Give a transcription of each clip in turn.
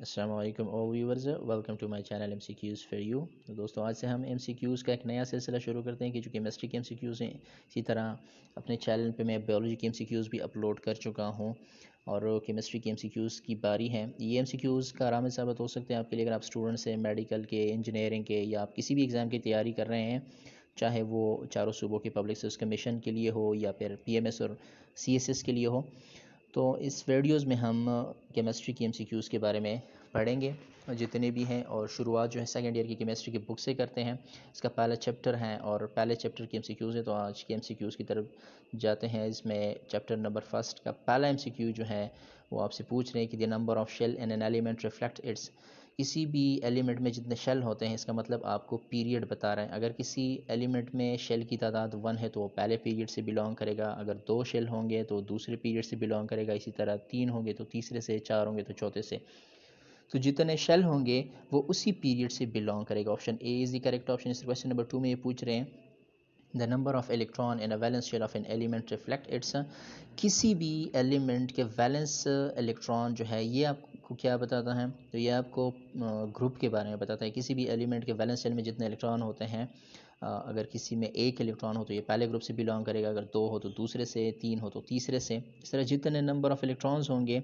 अस्सलाम वालेकुम all viewers, welcome to my channel MCQs for you. तो दोस्तों, आज से हम MCQs का एक नया सिलसिला शुरू करते हैं कि जो केमिस्ट्री के MCQs हैं। इसी तरह अपने चैनल पे मैं बायोलॉजी के MCQs भी अपलोड कर चुका हूँ और केमिस्ट्री के MCQs की बारी है। ये MCQs का रामद साबित हो सकते हैं आपके लिए, अगर आप स्टूडेंट्स हैं मेडिकल के, इंजीनियरिंग के, या आप किसी भी एग्ज़ाम की तैयारी कर रहे हैं, चाहे वो चारों सूबों के पब्लिक सर्विस कमीशन के लिए हो या फिर PMS और CSS के लिए हो। तो इस वीडियोज़ में हम केमिस्ट्री की MCQs के बारे में पढ़ेंगे जितने भी हैं, और शुरुआत जो है सेकेंड ईयर की केमिस्ट्री की बुक से करते हैं। इसका पहला चैप्टर है और पहले चैप्टर की MCQs है, तो आज के MCQs की तरफ जाते हैं। इसमें चैप्टर नंबर फर्स्ट का पहला MCQ जो है वो आपसे पूछ रहे हैं कि the number of shell in an element reflect its. किसी भी एलिमेंट में जितने शेल होते हैं, इसका मतलब आपको पीरियड बता रहा है। अगर किसी एलिमेंट में शेल की तादाद 1 है तो वो पहले पीरियड से बिलोंग करेगा, अगर 2 शेल होंगे तो दूसरे पीरियड से बिलोंग करेगा, इसी तरह 3 होंगे तो तीसरे से, 4 होंगे तो चौथे से। तो जितने शेल होंगे वो उसी पीरियड से बिलोंग करेगा। Option A is the correct option. इस क्वेश्चन नंबर 2 में ये पूछ रहे हैं the number of electron in a valence shell of an element reflect its. किसी भी एलिमेंट के वैलेंस इलेक्ट्रॉन जो है ये आपको क्या बताता है, तो ये आपको ग्रुप के बारे में बताता है। किसी भी एलिमेंट के वैलेंस शेल में जितने इलेक्ट्रॉन होते हैं, अगर किसी में एक इलेक्ट्रॉन हो तो ये पहले ग्रुप से बिलोंग करेगा, अगर 2 हो तो दूसरे से, 3 हो तो तीसरे से। इस तरह जितने नंबर ऑफ इलेक्ट्रॉन्स होंगे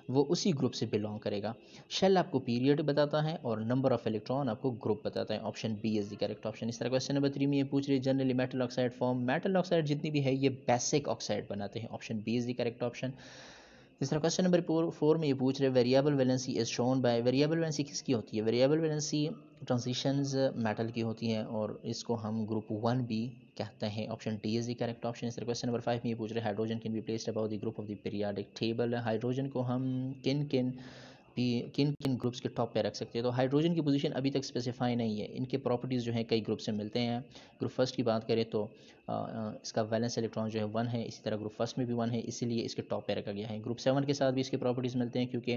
वो उसी ग्रुप से बिलोंग करेगा। शेल आपको पीरियड बताता है और नंबर ऑफ इलेक्ट्रॉन आपको ग्रुप बताता है। Option B is the correct option. इस तरह क्वेश्चन नंबर 3 में ये पूछ रही है generally metal oxide form. Metal oxide जितनी भी है ये बेसिक ऑक्साइड बनाते हैं। Option B is the correct option. इस तरह क्वेश्चन नंबर 4 में ये पूछ रहे variable valency is shown by. Variable valency किसकी होती है? वेरिएबल वैलेंसी ट्रांजिशंस मेटल की होती हैं और इसको हम ग्रुप 1 भी कहते हैं। Option D is the correct option. इस तरह क्वेश्चन नंबर 5 में ये पूछ रहे hydrogen can be placed about the group of the periodic table. Hydrogen को हम किन किन किन किन ग्रुप्स के टॉप पे रख सकते हैं? तो हाइड्रोजन की पोजीशन अभी तक स्पेसिफाई नहीं है। इनके प्रॉपर्टीज़ जो हैं कई ग्रुप से मिलते हैं। ग्रुप फर्स्ट की बात करें तो इसका वैलेंस इलेक्ट्रॉन जो है 1 है, इसी तरह ग्रुप फर्स्ट में भी 1 है, इसीलिए इसके टॉप पे रखा गया है। ग्रुप 7 के साथ भी इसके प्रॉपर्टीज़ मिलते हैं क्योंकि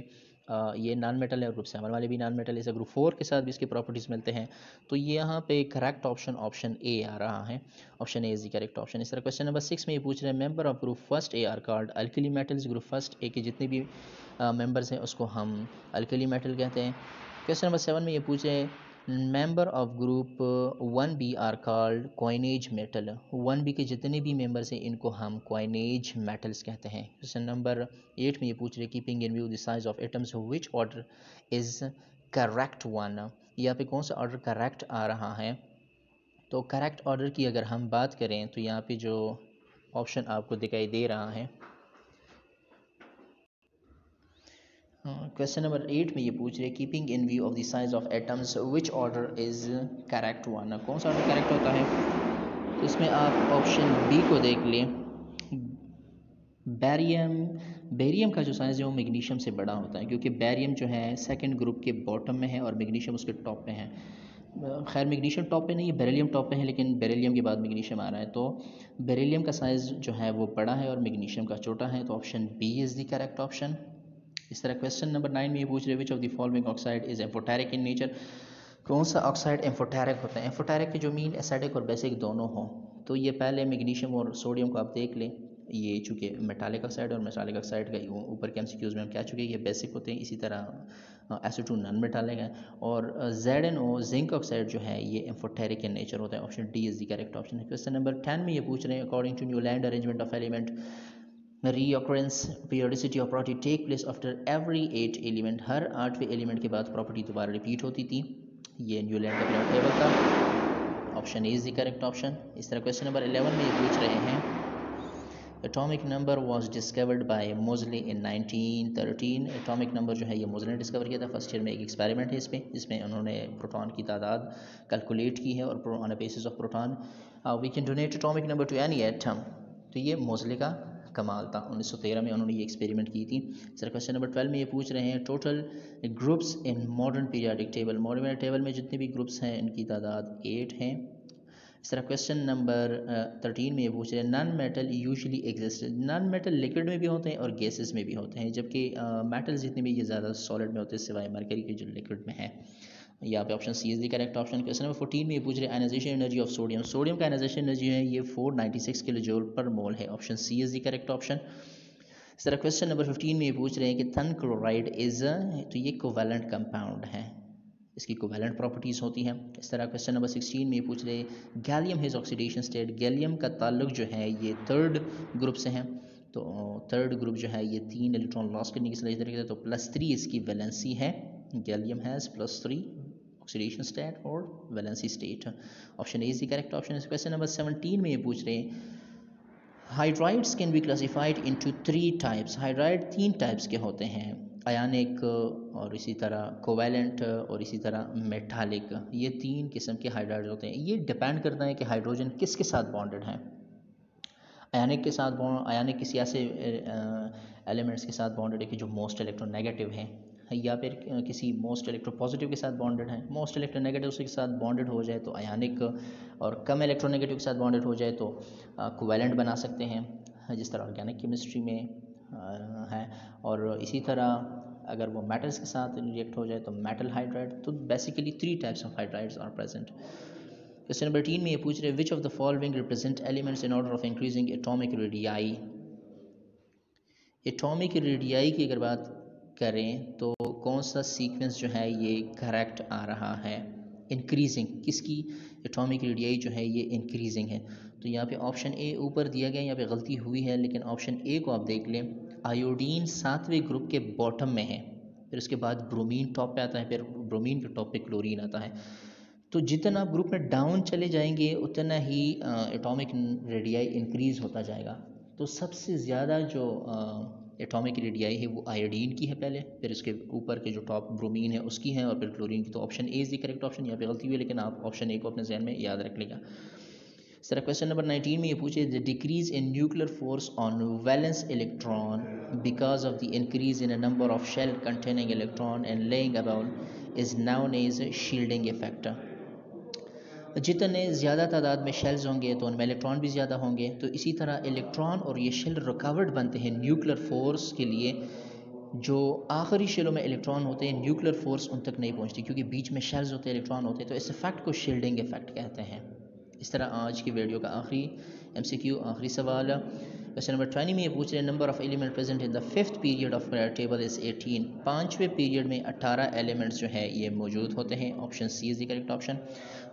ये नॉन मेटल है और ग्रुप 7 वाले भी नॉन मेटल है। इसे ग्रुप 4 के साथ भी इसके प्रॉपर्टीज़ मिलते हैं। तो ये यहाँ पे करेक्ट ऑप्शन ऑप्शन ए आ रहा है। Option A is the correct option. इस तरह क्वेश्चन नंबर 6 में ये पूछ रहे हैं member of group first A are called alkali metals. Group first A के जितने भी मेंबर्स हैं उसको हम अल्कली मेटल कहते हैं। क्वेश्चन नंबर 7 में ये पूछे member of group 1B are called coinage metal. 1B के जितने भी मेंबर्स हैं इनको हम कॉइनेज मेटल्स कहते हैं। क्वेश्चन नंबर 8 में ये पूछ रहे keeping in view the size of atoms which order is correct one. यहाँ पे कौन सा ऑर्डर करेक्ट आ रहा है? तो करेक्ट ऑर्डर की अगर हम बात करें तो यहाँ पे जो ऑप्शन आपको दिखाई दे रहा है, क्वेश्चन नंबर 8 में ये पूछ रहे keeping in view of the size of atoms which order is correct one. कौन सा ऑर्डर करेक्ट होता है? तो इसमें आप ऑप्शन बी को देख लें। बैरियम बेरियम का जो साइज़ है वो मैग्नीशियम से बड़ा होता है, क्योंकि बैरियम जो है सेकंड ग्रुप के बॉटम में है और मैग्नीशियम उसके टॉप पे है। खैर मैग्नीशियम टॉप पे नहीं है, बेरिलियम टॉप पे है, लेकिन बेरिलियम के बाद मैग्नीशियम आ रहा है। तो बेरिलियम का साइज़ जो है वो बड़ा है और मैग्नीशियम का छोटा है। तो option B is the correct option. इस तरह क्वेश्चन नंबर 9 में ये पूछ रहे which of the following oxide is amphoteric in nature. कौन सा ऑक्साइड एम्फोटेरिक होता है? एम्फोटेरिक के जो मीन एसिडिक और बेसिक दोनों हों। तो ये पहले मैग्नीशियम और सोडियम को आप देख लें। ये चूँकि मेटालिक ऑक्साइड और मेटालिक ऑक्साइड का ऊपर के MCQs में हम कह चुके हैं ये बेसिक होते हैं। इसी तरह एसिटो नॉन मेटालिक है और ZnO जिंक ऑक्साइड जो है ये एम्फोटेरिक इन नेचर होता है। Option D is the correct option है। क्वेश्चन नंबर 10 में ये पूछ रहे हैं according to Newland arrangement of element reoccurrence periodicity of property take place after every 8 element. हर 8वें एलिमेंट के बाद प्रॉपर्टी दोबारा रिपीट होती थी। ये न्यूलैंड का पीरियड टेबल था। Option A is the correct option. इस तरह क्वेश्चन नंबर 11 में ये पूछ रहे हैं atomic number was discovered by Moseley in 1913। Atomic number जो है ये मोज़ले ने डिस्कवर किया था। फर्स्ट ईयर में एक एक्सपेरिमेंट है इस पर, जिसमें उन्होंने प्रोटॉन की तादाद कैलकुलेट की है और on the basis of proton we can donate atomic number to any atom. तो ये मोज़ले का कमाल था। 1913 में उन्होंने ये एक्सपेरिमेंट की थी। सर क्वेश्चन नंबर 12 में ये पूछ रहे हैं total groups in modern periodic table. Modern table में जितने भी ग्रुप्स हैं इनकी तादाद 8 हैं। इस तरह क्वेश्चन नंबर 13 में ये पूछ रहे हैं non metal usually exist. Non metal liquid में भी होते हैं और गैसेस में भी होते हैं, जबकि मेटल जितने भी ये ज़्यादा सॉलिड में होते हैं सिवाय मरकरी के जो लिक्विड में है। यहाँ पे option C is the correct option. Question number 14 में ये पूछ रहे हैं ionization energy of sodium. Sodium का आयनाइजेशन एनर्जी है ये 496 किलो जूल पर मोल है। Option C is the correct option. इस तरह क्वेश्चन नंबर 15 में ये पूछ रहे हैं कि थन क्लोराइड इज़, तो ये कोवैलेंट कंपाउंड है, इसकी कोवैलेंट प्रॉपर्टीज़ होती हैं। इस तरह क्वेश्चन नंबर 16 में ये पूछ रहे हैं gallium his oxidation state, gallium का ताल्लुक जो है ये थर्ड ग्रुप से है, तो थर्ड ग्रुप जो है ये 3 इलेक्ट्रॉन लॉस करने की सलाहियत रखता है, तो +3 इसकी वैलेंसी है। गैलियम हैज़ +3 ऑक्सीडेशन स्टेट और valency state. Option A is the correct option. Question number 17 में ये पूछ रहे हैं hydrides can be classified into 3 types, hydride 3 types के होते हैं, आयनिक और इसी तरह कोवैलेंट और इसी तरह मेटालिक, ये 3 किस्म के हाइड्राइड होते हैं। ये डिपेंड करता है कि हाइड्रोजन किसके साथ बॉन्डेड है। आयनिक के साथ आयनिक किसी ऐसे एलिमेंट्स के साथ बॉन्डेड है कि जो मोस्ट इलेक्ट्रोनेगेटिव हैं, या फिर किसी मोस्ट इलेक्ट्रोपॉजिटिव के साथ बॉन्डेड है। मोस्ट इलेक्ट्रोनेगेटिव के साथ बॉन्डेड हो जाए तो आयनिक, और कम इलेक्ट्रोनेगेटिव के साथ बॉन्डेड हो जाए तो कोवैलेंट बना सकते हैं, जिस तरह ऑर्गेनिक केमिस्ट्री में है। और इसी तरह अगर वो मेटल्स के साथ रिएक्ट हो जाए तो मेटल हाइड्राइड। तो basically 3 types of hydrides are present. Question number 13 में ये पूछ रहे हैं which of the following represent elements in order of increasing atomic radii. Atomic radii की अगर बात करें तो कौन सा सीक्वेंस जो है ये करेक्ट आ रहा है। इंक्रीजिंग, किसकी एटॉमिक रेडियाई जो है ये इंक्रीजिंग है। तो यहाँ पे ऑप्शन ए ऊपर दिया गया, यहाँ पे गलती हुई है, लेकिन ऑप्शन ए को आप देख लें। आयोडीन 7वें ग्रुप के बॉटम में है, फिर उसके बाद ब्रोमीन टॉप पे आता है, फिर ब्रोमीन के टॉप पे क्लोरीन आता है। तो जितना आप ग्रुप में डाउन चले जाएंगे उतना ही एटॉमिक रेडियाई इंक्रीज़ होता जाएगा। तो सबसे ज़्यादा जो एटॉमिक रेडियाई है वो आयोडीन की है पहले, फिर इसके ऊपर के जो टॉप ब्रोमीन है उसकी है, और फिर क्लोरीन की। तो option A is the correct option. यहाँ पे गलती हुई है, लेकिन आप ऑप्शन ए को अपने जहन में याद रख लेगा। सर क्वेश्चन नंबर 19 में ये पूछे the decrease in nuclear force on valence electron because of the increase in a number of shell containing electron and laying about is known as shielding effect. जितने ज़्यादा तादाद में शेल्स होंगे तो उनमें इलेक्ट्रॉन भी ज़्यादा होंगे, तो इसी तरह इलेक्ट्रॉन और ये शेल रुकावट बनते हैं न्यूक्लियर फोर्स के लिए। जो आखिरी शेलों में इलेक्ट्रॉन होते हैं न्यूक्लियर फोर्स उन तक नहीं पहुंचती, क्योंकि बीच में शेल्स होते हैं, इलेक्ट्रॉन होते हैं, तो इस इफेक्ट को शील्डिंग इफेक्ट कहते हैं। इस तरह आज की वीडियो का आखिरी MCQ, आखिरी सवाल क्वेश्चन नंबर 20 में ये पूछ रहे हैं number of element present in the 5th period of periodic table is 18। 5वें पीरियड में 18 एलिमेंट्स जो है ये मौजूद होते हैं। Option C is the correct option.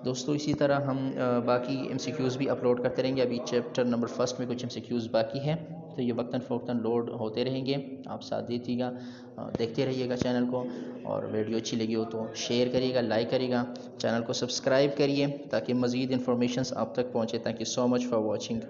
दोस्तों इसी तरह हम बाकी MCQs भी अपलोड करते रहेंगे। अभी चैप्टर नंबर 1 में कुछ MCQs बाकी हैं, तो ये वक्तन फ़ौक्तन लोड होते रहेंगे। आप साथ दीजिएगा, देखते रहिएगा चैनल को, और वीडियो अच्छी लगी हो तो शेयर करिएगा, लाइक करिएगा, चैनल को सब्सक्राइब करिए ताकि मज़ीद इन्फॉर्मेशन आप तक पहुँचे। Thank you so much for watching.